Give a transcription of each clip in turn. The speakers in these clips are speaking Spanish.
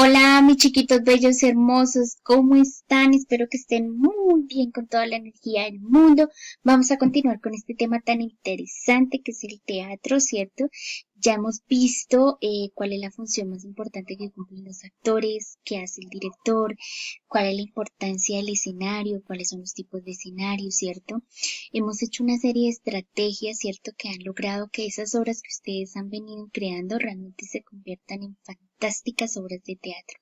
Hola, mis chiquitos bellos hermosos, ¿cómo están? Espero que estén muy bien con toda la energía del mundo. Vamos a continuar con este tema tan interesante que es el teatro, ¿cierto? Ya hemos visto cuál es la función más importante que cumplen los actores, qué hace el director, cuál es la importancia del escenario, cuáles son los tipos de escenarios, ¿cierto? Hemos hecho una serie de estrategias, ¿cierto? Que han logrado que esas obras que ustedes han venido creando realmente se conviertan en fantásticas obras de teatro.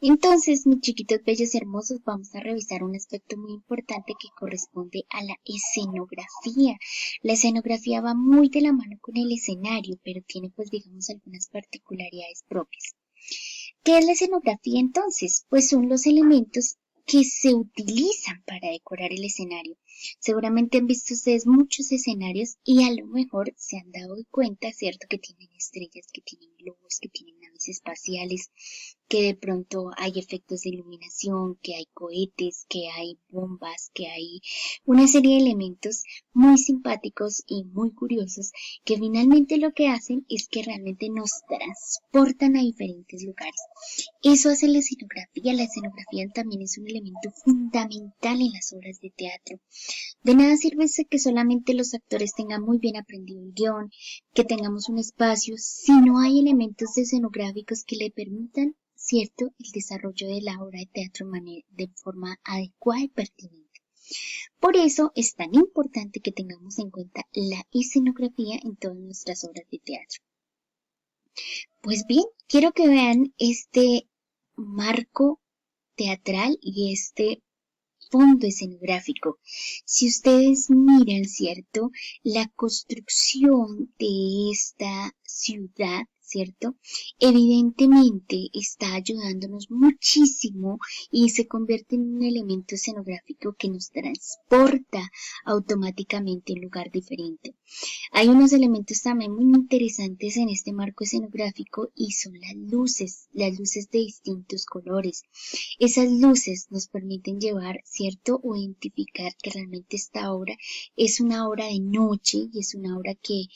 Entonces, mis chiquitos bellos y hermosos, vamos a revisar un aspecto muy importante que corresponde a la escenografía. La escenografía va muy de la mano con el escenario, pero tiene pues digamos algunas particularidades propias. ¿Qué es la escenografía entonces? Pues son los elementos que se utilizan para decorar el escenario. Seguramente han visto ustedes muchos escenarios y a lo mejor se han dado cuenta, ¿cierto? Que tienen estrellas, que tienen globos, que tienen naves espaciales, que de pronto hay efectos de iluminación, que hay cohetes, que hay bombas, que hay una serie de elementos muy simpáticos y muy curiosos que finalmente lo que hacen es que realmente nos transportan a diferentes lugares. Eso hace la escenografía. La escenografía también es un elemento fundamental en las obras de teatro. De nada sirve que solamente los actores tengan muy bien aprendido el guión, que tengamos un espacio, si no hay elementos escenográficos que le permitan, cierto, el desarrollo de la obra de teatro de forma adecuada y pertinente. Por eso es tan importante que tengamos en cuenta la escenografía en todas nuestras obras de teatro. Pues bien, quiero que vean este marco teatral y este fondo escenográfico. Si ustedes miran, ¿cierto? La construcción de esta ciudad, ¿cierto? Evidentemente está ayudándonos muchísimo y se convierte en un elemento escenográfico que nos transporta automáticamente a un lugar diferente. Hay unos elementos también muy interesantes en este marco escenográfico y son las luces de distintos colores. Esas luces nos permiten llevar, ¿cierto? O identificar que realmente esta obra es una obra de noche y es una obra que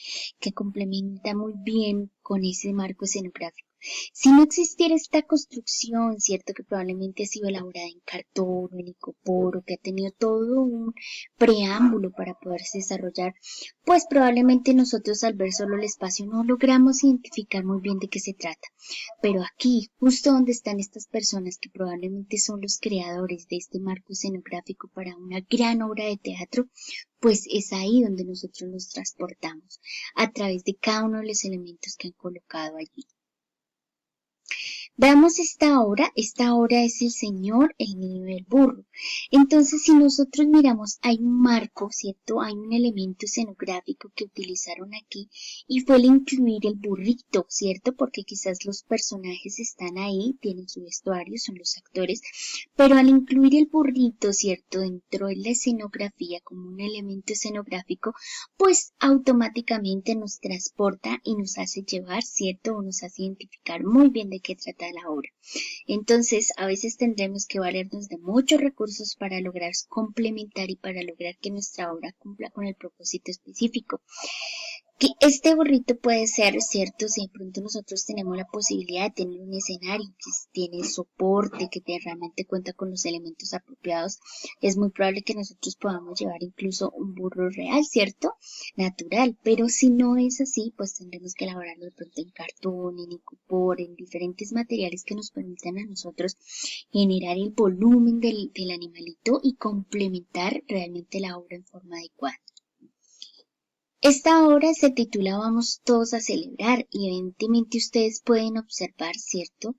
complementa muy bien con ese marco escenográfico. Si no existiera esta construcción, cierto que probablemente ha sido elaborada en cartón o en icopor, que ha tenido todo un preámbulo para poderse desarrollar, pues probablemente nosotros al ver solo el espacio no logramos identificar muy bien de qué se trata. Pero aquí, justo donde están estas personas que probablemente son los creadores de este marco escenográfico para una gran obra de teatro, pues es ahí donde nosotros nos transportamos, a través de cada uno de los elementos que han colocado allí. Veamos esta obra es el Señor, el niño y el burro. Entonces, si nosotros miramos, hay un marco, ¿cierto? Hay un elemento escenográfico que utilizaron aquí y fue el incluir el burrito, ¿cierto? Porque quizás los personajes están ahí, tienen su vestuario, son los actores, pero al incluir el burrito, ¿cierto? Dentro de la escenografía como un elemento escenográfico, pues automáticamente nos transporta y nos hace llevar, ¿cierto? O nos hace identificar muy bien de qué trata la obra. Entonces, a veces tendremos que valernos de muchos recursos para lograr complementar y para lograr que nuestra obra cumpla con el propósito específico. Que este burrito puede ser, ¿cierto? Si de pronto nosotros tenemos la posibilidad de tener un escenario que tiene soporte, realmente cuenta con los elementos apropiados, es muy probable que nosotros podamos llevar incluso un burro real, ¿cierto? Natural, pero si no es así, pues tendremos que elaborarlo de pronto en cartón, en icopor, en diferentes materiales que nos permitan a nosotros generar el volumen del animalito y complementar realmente la obra en forma adecuada. Esta obra se titula Vamos todos a celebrar y evidentemente ustedes pueden observar, ¿cierto?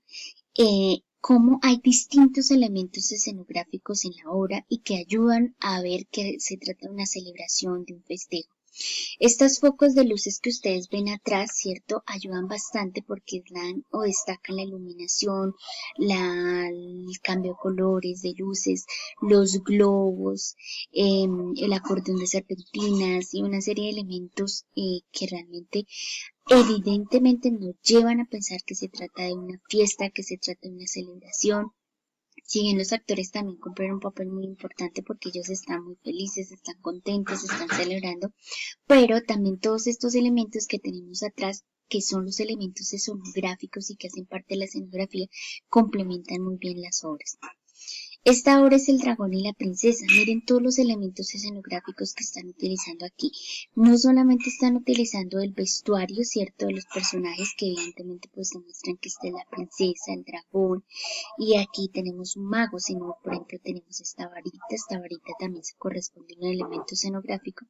Cómo hay distintos elementos escenográficos en la obra y que ayudan a ver que se trata de una celebración, de un festejo. Estos focos de luces que ustedes ven atrás, ¿cierto? Ayudan bastante porque dan o destacan la iluminación, el cambio de colores, de luces, los globos, el acordeón de serpentinas y una serie de elementos que realmente evidentemente nos llevan a pensar que se trata de una fiesta, que se trata de una celebración. Si bien los actores también cumplen un papel muy importante porque ellos están muy felices, están contentos, están celebrando, pero también todos estos elementos que tenemos atrás que son los elementos escenográficos y que hacen parte de la escenografía, complementan muy bien las obras. Esta obra es El dragón y la princesa. Miren todos los elementos escenográficos que están utilizando aquí. No solamente están utilizando el vestuario, ¿cierto?, de los personajes que evidentemente pues demuestran que esta es la princesa, el dragón, y aquí tenemos un mago, sino por ejemplo tenemos esta varita también se corresponde a un elemento escenográfico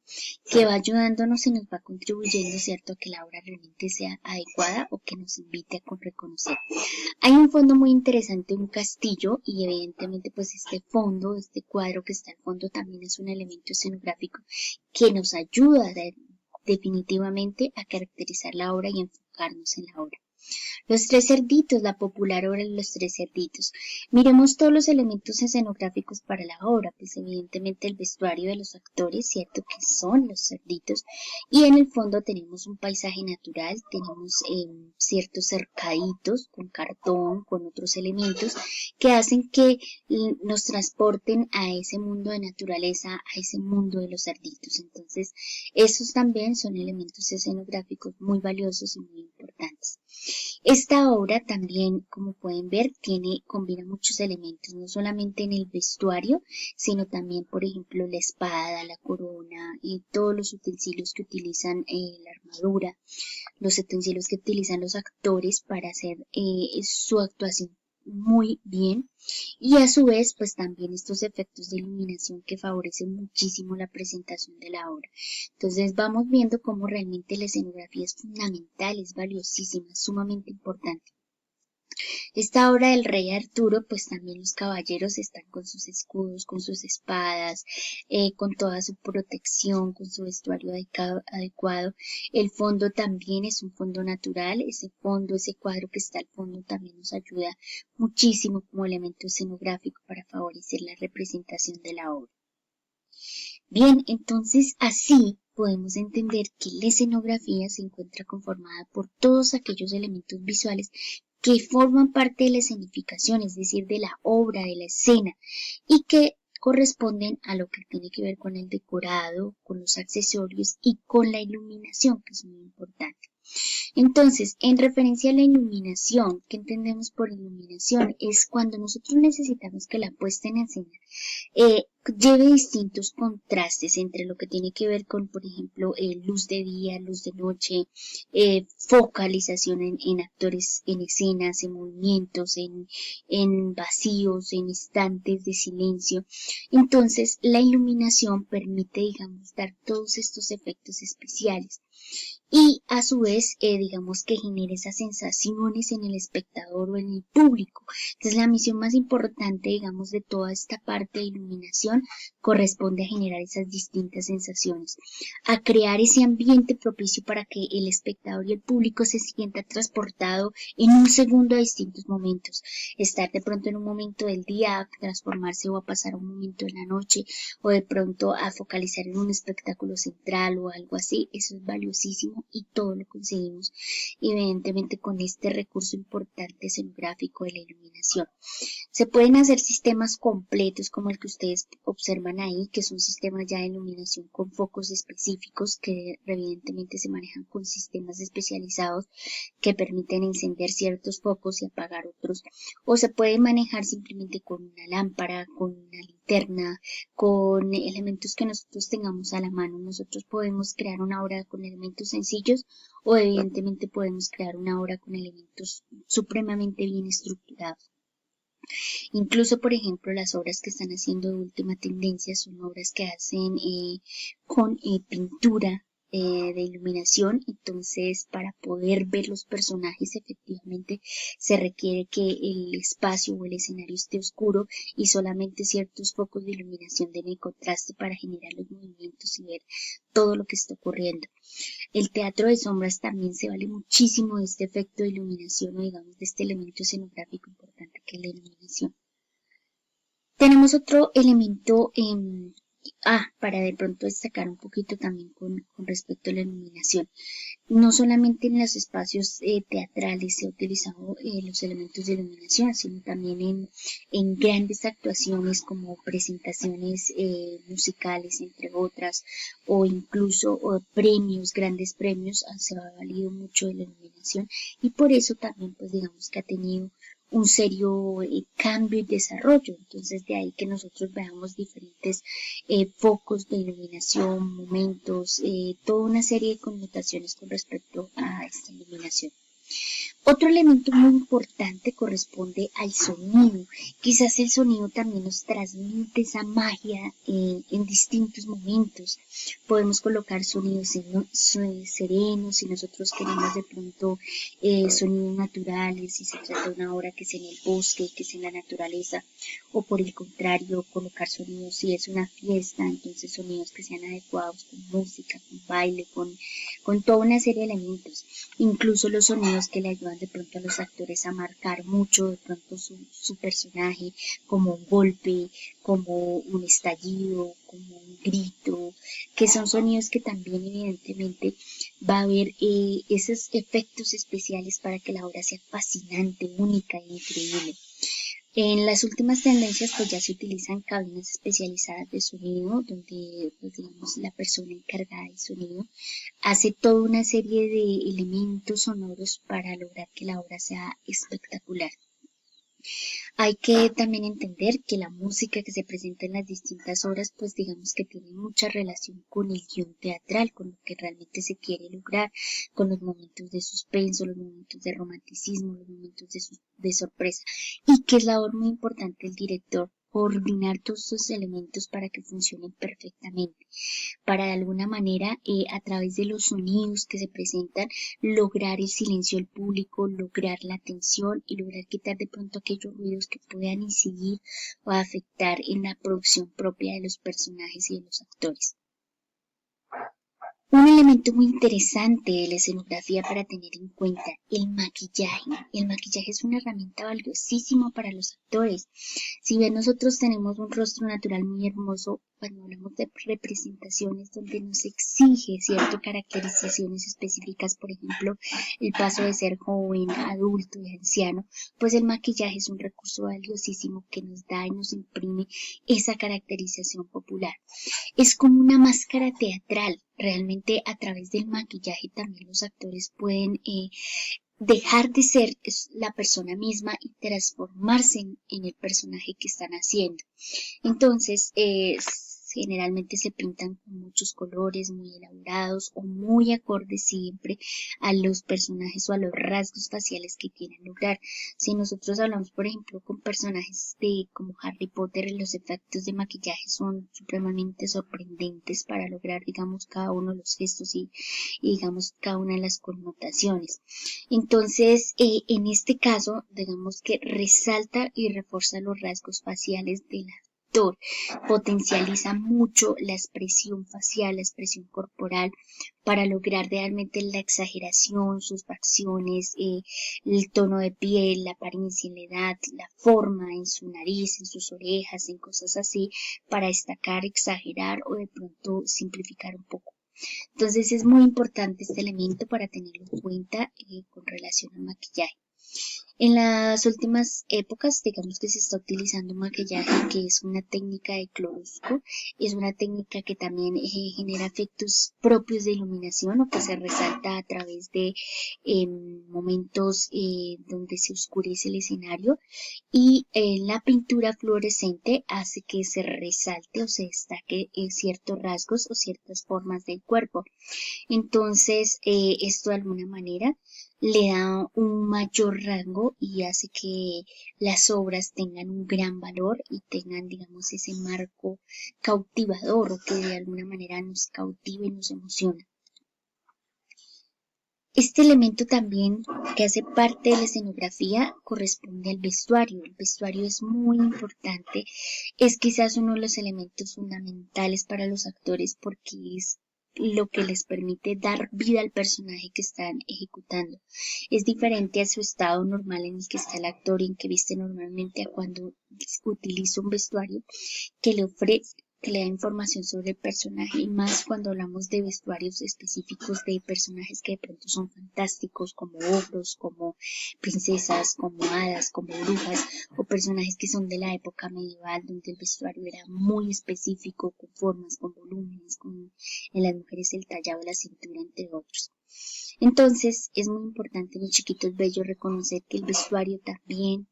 que va ayudándonos y nos va contribuyendo, ¿cierto?, a que la obra realmente sea adecuada o que nos invite a reconocer. Hay un fondo muy interesante, un castillo, y evidentemente pues este fondo, este cuadro que está al fondo también es un elemento escenográfico que nos ayuda definitivamente a caracterizar la obra y enfocarnos en la obra. Los tres cerditos, la popular obra de los tres cerditos. Miremos todos los elementos escenográficos para la obra, pues evidentemente el vestuario de los actores, cierto que son los cerditos, y en el fondo tenemos un paisaje natural, tenemos ciertos cercaditos con cartón, con otros elementos que hacen que nos transporten a ese mundo de naturaleza, a ese mundo de los cerditos. Entonces, esos también son elementos escenográficos muy valiosos y muy importantes. Esta obra también, como pueden ver, combina muchos elementos, no solamente en el vestuario, sino también, por ejemplo, la espada, la corona y todos los utensilios que utilizan la armadura, los utensilios que utilizan los actores para hacer su actuación muy bien, y a su vez pues también estos efectos de iluminación que favorecen muchísimo la presentación de la obra. Entonces vamos viendo cómo realmente la escenografía es fundamental, es valiosísima, es sumamente importante. Esta obra del rey Arturo, pues también los caballeros están con sus escudos, con sus espadas, con toda su protección, con su vestuario adecuado. El fondo también es un fondo natural, ese fondo, ese cuadro que está al fondo también nos ayuda muchísimo como elemento escenográfico para favorecer la representación de la obra. Bien, entonces así podemos entender que la escenografía se encuentra conformada por todos aquellos elementos visuales que forman parte de la escenificación, es decir, de la obra, de la escena, y que corresponden a lo que tiene que ver con el decorado, con los accesorios y con la iluminación, que es muy importante. Entonces, en referencia a la iluminación, ¿qué entendemos por iluminación? Es cuando nosotros necesitamos que la puesta en escena lleve distintos contrastes entre lo que tiene que ver con, por ejemplo, luz de día, luz de noche, focalización en actores, en escenas, en movimientos, en vacíos, en instantes de silencio. Entonces, la iluminación permite, digamos, dar todos estos efectos especiales. Y a su vez, digamos que genere esas sensaciones en el espectador o en el público. Entonces, la misión más importante, digamos, de toda esta parte de iluminación corresponde a generar esas distintas sensaciones, a crear ese ambiente propicio para que el espectador y el público se sienta transportado en un segundo a distintos momentos. Estar de pronto en un momento del día, a transformarse o a pasar a un momento de la noche, o de pronto a focalizar en un espectáculo central o algo así. Eso es valiosísimo y todo lo conseguimos evidentemente con este recurso importante escenográfico de la iluminación. Se pueden hacer sistemas completos como el que ustedes observan ahí, que son sistemas ya de iluminación con focos específicos que evidentemente se manejan con sistemas especializados que permiten encender ciertos focos y apagar otros, o se puede manejar simplemente con una lámpara, con una linterna, con elementos que nosotros tengamos a la mano. Nosotros podemos crear una obra con elementos sencillos o evidentemente podemos crear una obra con elementos supremamente bien estructurados. Incluso, por ejemplo, las obras que están haciendo de última tendencia son obras que hacen con pintura de iluminación. Entonces, para poder ver los personajes, efectivamente se requiere que el espacio o el escenario esté oscuro y solamente ciertos focos de iluminación den el contraste para generar los movimientos y ver todo lo que está ocurriendo. El teatro de sombras también se vale muchísimo de este efecto de iluminación o digamos de este elemento escenográfico importante que es la iluminación. Tenemos otro elemento para de pronto destacar un poquito también con respecto a la iluminación. No solamente en los espacios teatrales se ha utilizado los elementos de iluminación, sino también en grandes actuaciones como presentaciones musicales, entre otras, o incluso premios, grandes premios, se ha valido mucho de la iluminación y por eso también, pues digamos que ha tenido un serio cambio y desarrollo. Entonces, de ahí que nosotros veamos diferentes focos de iluminación, momentos, toda una serie de connotaciones con respecto a esta iluminación. Otro elemento muy importante corresponde al sonido. Quizás el sonido también nos transmite esa magia en distintos momentos. Podemos colocar sonidos serenos si nosotros queremos de pronto sonidos naturales, si se trata de una obra que es en el bosque, que es en la naturaleza, o por el contrario, colocar sonidos si es una fiesta, entonces sonidos que sean adecuados con música, con baile, con toda una serie de elementos, incluso los sonidos que le ayudan de pronto a los actores a marcar mucho de pronto su personaje, como un golpe, como un estallido, como un grito, que son sonidos que también evidentemente va a haber esos efectos especiales para que la obra sea fascinante, única e increíble. En las últimas tendencias pues ya se utilizan cabinas especializadas de sonido donde pues, digamos la persona encargada del sonido hace toda una serie de elementos sonoros para lograr que la obra sea espectacular. Hay que también entender que la música que se presenta en las distintas obras, pues digamos que tiene mucha relación con el guión teatral, con lo que realmente se quiere lograr, con los momentos de suspenso, los momentos de romanticismo, los momentos de sorpresa, y que es labor muy importante del director coordinar todos esos elementos para que funcionen perfectamente, para de alguna manera a través de los sonidos que se presentan lograr el silencio del público, lograr la atención y lograr quitar de pronto aquellos ruidos que puedan incidir o afectar en la producción propia de los personajes y de los actores. Un elemento muy interesante de la escenografía para tener en cuenta, el maquillaje. El maquillaje es una herramienta valiosísima para los actores. Si bien nosotros tenemos un rostro natural muy hermoso, cuando hablamos de representaciones donde nos exige ciertas caracterizaciones específicas, por ejemplo, el paso de ser joven, adulto y anciano, pues el maquillaje es un recurso valiosísimo que nos da y nos imprime esa caracterización popular. Es como una máscara teatral. Realmente a través del maquillaje también los actores pueden dejar de ser la persona misma y transformarse en el personaje que están haciendo. Entonces, generalmente se pintan con muchos colores muy elaborados o muy acordes siempre a los personajes o a los rasgos faciales que quieren lograr. Si nosotros hablamos, por ejemplo, con personajes de como Harry Potter, los efectos de maquillaje son supremamente sorprendentes para lograr, digamos, cada uno de los gestos y digamos, cada una de las connotaciones. Entonces, en este caso, digamos que resalta y refuerza los rasgos faciales de la actor, potencializa mucho la expresión facial, la expresión corporal, para lograr realmente la exageración, sus facciones, el tono de piel, la apariencia en la edad, la forma en su nariz, en sus orejas, en cosas así, para destacar, exagerar o de pronto simplificar un poco. Entonces es muy importante este elemento para tenerlo en cuenta con relación al maquillaje. En las últimas épocas, digamos que se está utilizando maquillaje que es una técnica de claroscuro, es una técnica que también genera efectos propios de iluminación o que se resalta a través de momentos donde se oscurece el escenario y la pintura fluorescente hace que se resalte o se destaque ciertos rasgos o ciertas formas del cuerpo. Entonces, esto de alguna manera le da un mayor rango y hace que las obras tengan un gran valor y tengan, digamos, ese marco cautivador o que de alguna manera nos cautive y nos emociona. Este elemento también que hace parte de la escenografía corresponde al vestuario. El vestuario es muy importante, es quizás uno de los elementos fundamentales para los actores porque es lo que les permite dar vida al personaje que están ejecutando. Es diferente a su estado normal en el que está el actor y en que viste normalmente a cuando utiliza un vestuario que le ofrece porque le da información sobre el personaje y más cuando hablamos de vestuarios específicos de personajes que de pronto son fantásticos, como ogros, como princesas, como hadas, como brujas, o personajes que son de la época medieval donde el vestuario era muy específico, con formas, con volúmenes, en las mujeres el tallado de la cintura, entre otros. Entonces es muy importante, mis chiquitos bellos, reconocer que el vestuario también